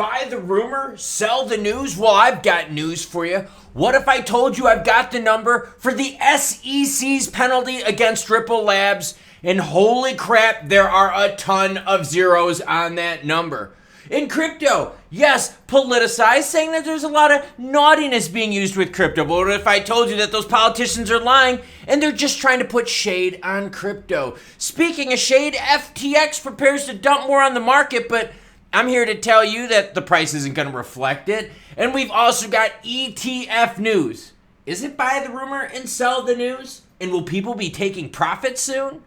Buy the rumor, sell the news? Well, I've got news for you. What if I told you I've got the number for the SEC's penalty against Ripple Labs? And holy crap, there are a ton of zeros on that number. In crypto, yes, politicized, saying that there's a lot of naughtiness being used with crypto. But what if I told you that those politicians are lying and they're just trying to put shade on crypto? Speaking of shade, FTX prepares to dump more on the market, but I'm here to tell you that the price isn't going to reflect it. And we've also got ETF news. Is it buy the rumor and sell the news? And will people be taking profits soon?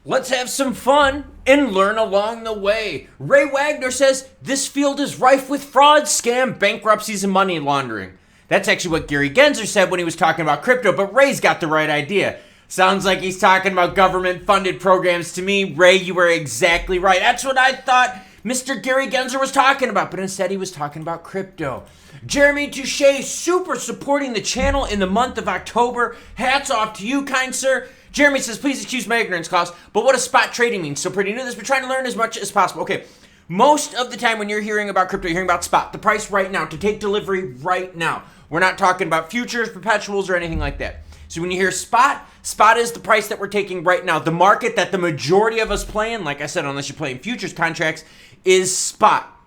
Let's have some fun and learn along the way. Ray Wagner says this field is rife with fraud, scam, bankruptcies, and money laundering. That's actually what Gary Gensler said when he was talking about crypto, but Ray's got the right idea. Sounds like he's talking about government-funded programs to me. Ray, you were exactly right. That's what I thought Mr. Gary Gensler was talking about, but instead he was talking about crypto. Jeremy Touche, super supporting the channel in the month of October. Hats off to you, kind sir. Jeremy says, please excuse my ignorance, Klaus, but what does spot trading mean? So pretty new to this, but trying to learn as much as possible. Okay, most of the time when you're hearing about crypto, you're hearing about spot, the price right now, to take delivery right now. We're not talking about futures, perpetuals, or anything like that. So when you hear spot is the price that we're taking right now. The market that the majority of us play in, like I said, unless you're playing futures contracts, is spot.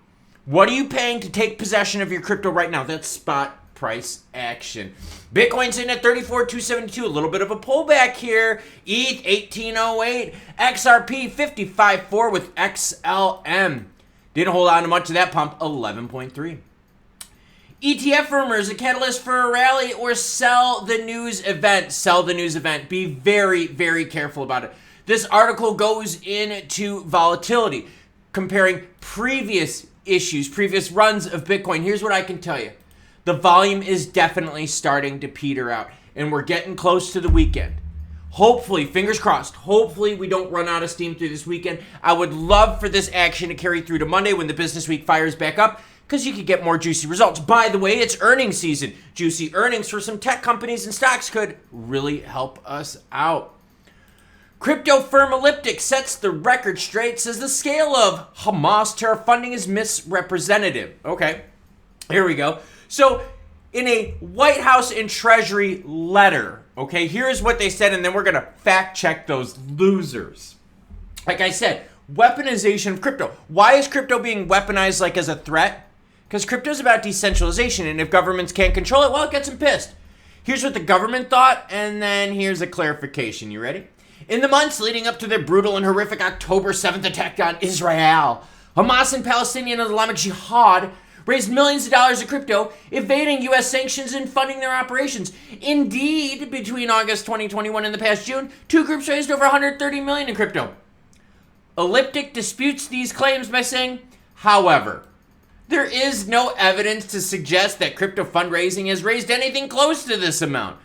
What are you paying to take possession of your crypto right now? That's spot price action. Bitcoin's in at 34,272, a little bit of a pullback here. ETH 1808, XRP 55.4 with XLM. Didn't hold on to much of that pump, 11.3. ETF rumors, a catalyst for a rally, or sell the news event. Sell the news event. Be very, very careful about it. This article goes into volatility, comparing previous issues, previous runs of Bitcoin. Here's what I can tell you. The volume is definitely starting to peter out, and we're getting close to the weekend. Hopefully, fingers crossed, hopefully we don't run out of steam through this weekend. I would love for this action to carry through to Monday when the business week fires back up, because you could get more juicy results. By the way, it's earnings season. Juicy earnings for some tech companies and stocks could really help us out. Crypto firm Elliptic sets the record straight, says the scale of Hamas terror funding is misrepresentative. Okay, here we go. So in a White House and Treasury letter, okay, here's what they said, and then we're going to fact check those losers. Like I said, weaponization of crypto. Why is crypto being weaponized like as a threat? Because crypto is about decentralization, and if governments can't control it, well, it gets them pissed. Here's what the government thought, and then here's a clarification. You ready? In the months leading up to their brutal and horrific October 7th attack on Israel, Hamas and Palestinian Islamic Jihad raised millions of dollars of crypto, evading U.S. sanctions and funding their operations. Indeed, between August 2021 and the past June, two groups raised over $130 million in crypto. Elliptic disputes these claims by saying, however, there is no evidence to suggest that crypto fundraising has raised anything close to this amount,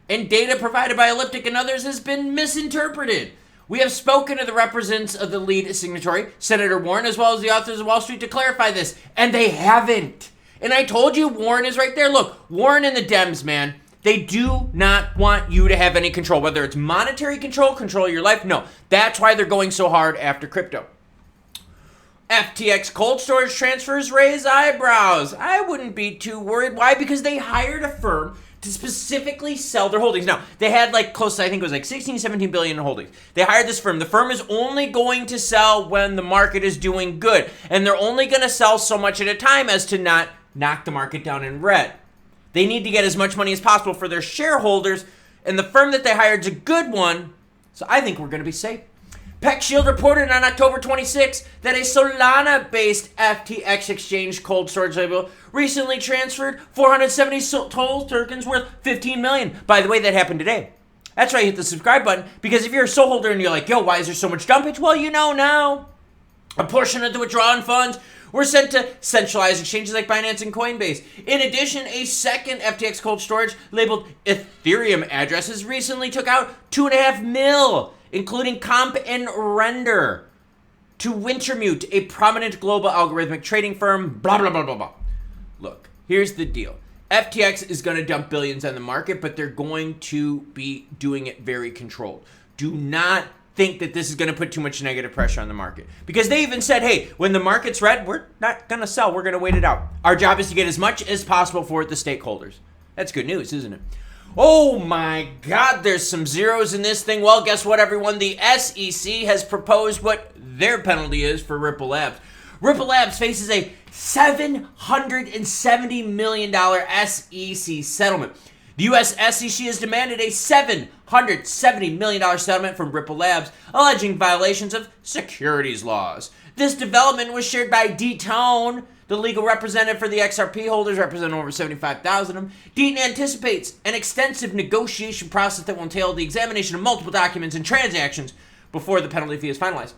and data provided by Elliptic and others has been misinterpreted. We have spoken to the representatives of the lead signatory, Senator Warren, as well as the authors of Wall Street to clarify this, and they haven't. And I told you Warren is right there. Look, Warren and the Dems, man, they do not want you to have any control, whether it's monetary control, control of your life. No, that's why they're going so hard after crypto. FTX cold storage transfers raise eyebrows. I wouldn't be too worried. Why? Because they hired a firm to specifically sell their holdings. Now, they had like close to, I think it was like 16, 17 billion in holdings. They hired this firm. The firm is only going to sell when the market is doing good. And they're only going to sell so much at a time as to not knock the market down in red. They need to get as much money as possible for their shareholders. And the firm that they hired is a good one. So I think we're going to be safe. PeckShield reported on October 26 that a Solana-based FTX exchange cold storage label recently transferred 470 total tokens worth $15 million. By the way, that happened today. That's why I hit the subscribe button, because if you're a SOL holder and you're like, yo, why is there so much dumpage? Well, you know now. A portion of the withdrawn funds were sent to centralized exchanges like Binance and Coinbase. In addition, a second FTX cold storage labeled Ethereum addresses recently took out $2.5 million, including comp and render, to Wintermute, a prominent global algorithmic trading firm, blah, blah, blah, blah, blah. Look, here's the deal. FTX is going to dump billions on the market, but they're going to be doing it very controlled. Do not think that this is going to put too much negative pressure on the market. Because they even said, hey, when the market's red, we're not going to sell. We're going to wait it out. Our job is to get as much as possible for the stakeholders. That's good news, isn't it? Oh my God, there's some zeros in this thing. Well, guess what, everyone? The SEC has proposed what their penalty is for Ripple Labs. Ripple Labs faces a $770 million SEC settlement. The U.S. SEC has demanded a $770 million settlement from Ripple Labs, alleging violations of securities laws. This development was shared by Deaton, the legal representative for the XRP holders, representing over 75,000 of them. Deaton anticipates an extensive negotiation process that will entail the examination of multiple documents and transactions before the penalty fee is finalized.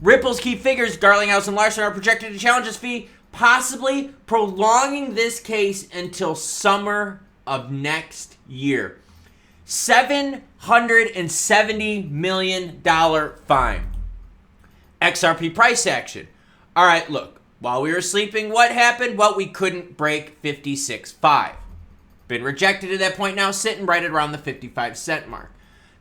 Ripple's key figures, Garlinghouse and Larson, are projected to challenge this fee, possibly prolonging this case until summer of next year. $770 million fine. XRP price action. All right, look. While we were sleeping, what happened? Well, we couldn't break 56.5. Been rejected at that point now, sitting right at around the 55 cent mark.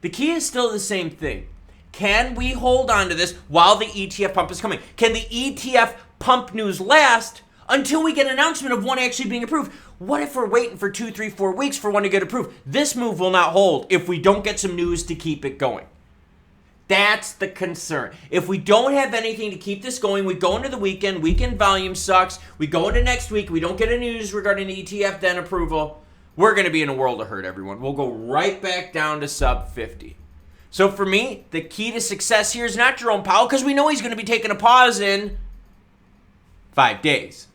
The key is still the same thing. Can we hold on to this while the ETF pump is coming? Can the ETF pump news last until we get an announcement of one actually being approved? What if we're waiting for 2, 3, 4 weeks for one to get approved? This move will not hold if we don't get some news to keep it going. That's the concern. If we don't have anything to keep this going, we go into the weekend volume sucks, we go into next week, we don't get any news regarding the ETF then approval, we're going to be in a world of hurt, everyone. We'll go right back down to sub 50. So for me, the key to success here is not Jerome Powell, because we know he's going to be taking a pause in 5 days.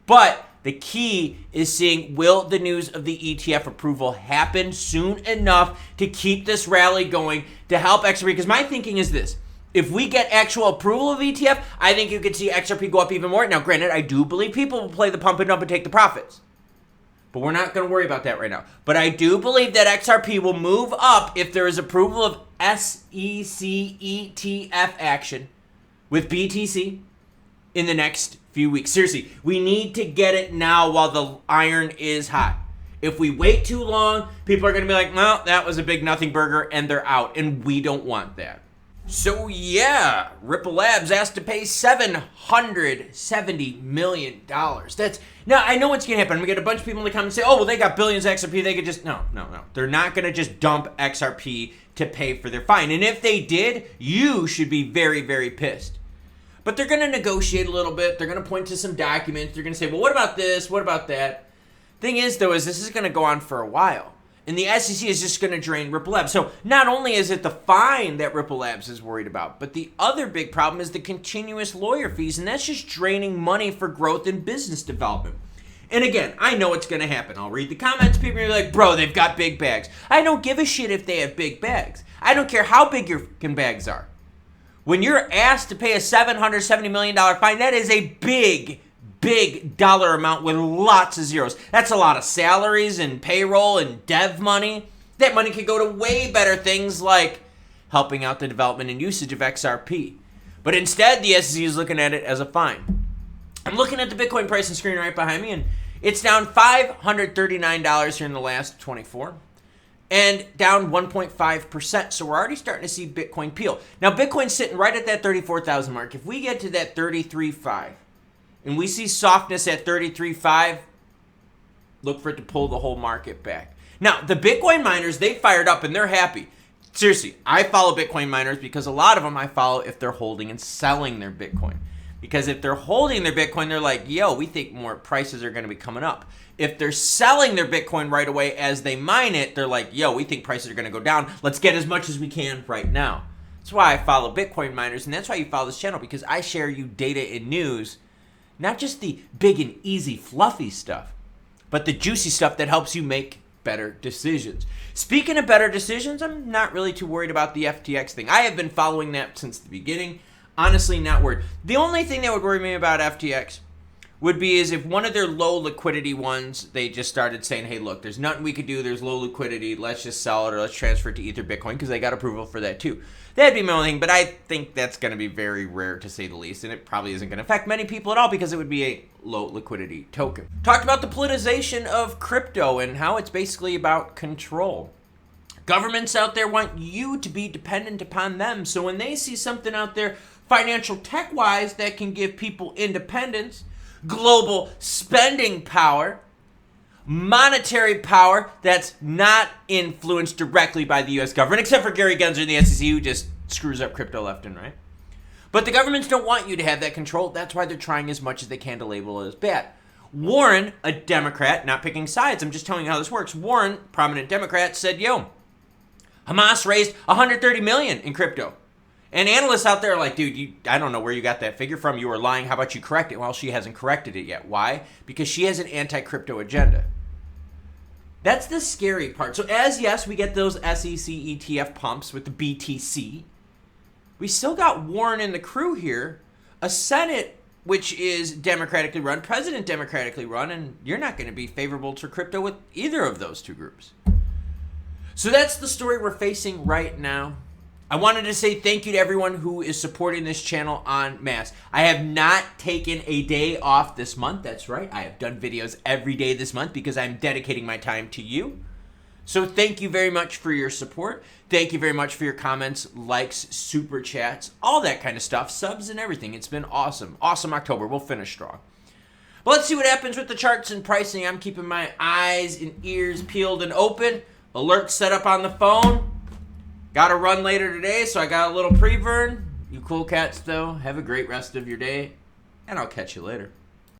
But the key is seeing, will the news of the ETF approval happen soon enough to keep this rally going to help XRP? Because my thinking is this. If we get actual approval of ETF, I think you could see XRP go up even more. Now, granted, I do believe people will play the pump and dump and take the profits. But we're not going to worry about that right now. But I do believe that XRP will move up if there is approval of SEC ETF action with BTC in the next few weeks. Seriously, we need to get it now while the iron is hot. If we wait too long, people are going to be like, well, that was a big nothing burger, and they're out. And we don't want that. So yeah, Ripple Labs asked to pay $770 million. That's, now I know what's going to happen. I'm going to get a bunch of people in the comments say, oh, well, they got billions of XRP. They could just, no. They're not going to just dump XRP to pay for their fine. And if they did, you should be very, very pissed. But they're going to negotiate a little bit. They're going to point to some documents. They're going to say, well, what about this? What about that? Thing is, though, is this is going to go on for a while. And the SEC is just going to drain Ripple Labs. So not only is it the fine that Ripple Labs is worried about, but the other big problem is the continuous lawyer fees. And that's just draining money for growth and business development. And again, I know it's going to happen. I'll read the comments. People are like, bro, they've got big bags. I don't give a shit if they have big bags. I don't care how big your fucking bags are. When you're asked to pay a $770 million fine, that is a big dollar amount with lots of zeros. That's a lot of salaries and payroll and dev money. That money could go to way better things like helping out the development and usage of XRP. But instead, the SEC is looking at it as a fine. I'm looking at the Bitcoin pricing screen right behind me, and it's down $539 here in the last 24. And down 1.5%. So we're already starting to see Bitcoin peel. Now, Bitcoin's sitting right at that 34,000 mark. If we get to that 33.5 and we see softness at 33.5, look for it to pull the whole market back. Now, the Bitcoin miners, they fired up and they're happy. Seriously, I follow Bitcoin miners because a lot of them I follow if they're holding and selling their Bitcoin. Because if they're holding their Bitcoin, they're like, yo, we think more prices are going to be coming up. If they're selling their Bitcoin right away as they mine it, they're like, yo, we think prices are going to go down. Let's get as much as we can right now. That's why I follow Bitcoin miners, and that's why you follow this channel, because I share you data and news, not just the big and easy fluffy stuff, but the juicy stuff that helps you make better decisions. Speaking of better decisions, I'm not really too worried about the FTX thing. I have been following that since the beginning. Honestly, not worried. The only thing that would worry me about FTX would be is if one of their low liquidity ones, they just started saying, hey, look, there's nothing we could do. There's low liquidity. Let's just sell it or let's transfer it to Ether Bitcoin because they got approval for that too. That'd be my only thing, but I think that's going to be very rare to say the least, and it probably isn't going to affect many people at all because it would be a low liquidity token. Talked about the politicization of crypto and how it's basically about control. Governments out there want you to be dependent upon them. So when they see something out there financial tech-wise that can give people independence, global spending power, monetary power that's not influenced directly by the U.S. government, except for Gary Gensler and the SEC, who just screws up crypto left and right. But the governments don't want you to have that control. That's why they're trying as much as they can to label it as bad. Warren, a Democrat, not picking sides, I'm just telling you how this works. Warren, prominent Democrat, said, yo, Hamas raised $130 million in crypto. And analysts out there are like, dude, I don't know where you got that figure from. You were lying. How about you correct it? Well, she hasn't corrected it yet. Why? Because she has an anti-crypto agenda. That's the scary part. So as, yes, we get those SEC ETF pumps with the BTC, we still got Warren and the crew here, a Senate which is democratically run, president democratically run, and you're not going to be favorable to crypto with either of those two groups. So that's the story we're facing right now. I wanted to say thank you to everyone who is supporting this channel en masse. I have not taken a day off this month. That's right. I have done videos every day this month because I'm dedicating my time to you. So thank you very much for your support. Thank you very much for your comments, likes, super chats, all that kind of stuff, subs and everything. It's been awesome. Awesome October. We'll finish strong. But let's see what happens with the charts and pricing. I'm keeping my eyes and ears peeled and open. Alert set up on the phone. Got to run later today, so I got a little pre-burn. You cool cats, though, have a great rest of your day, and I'll catch you later.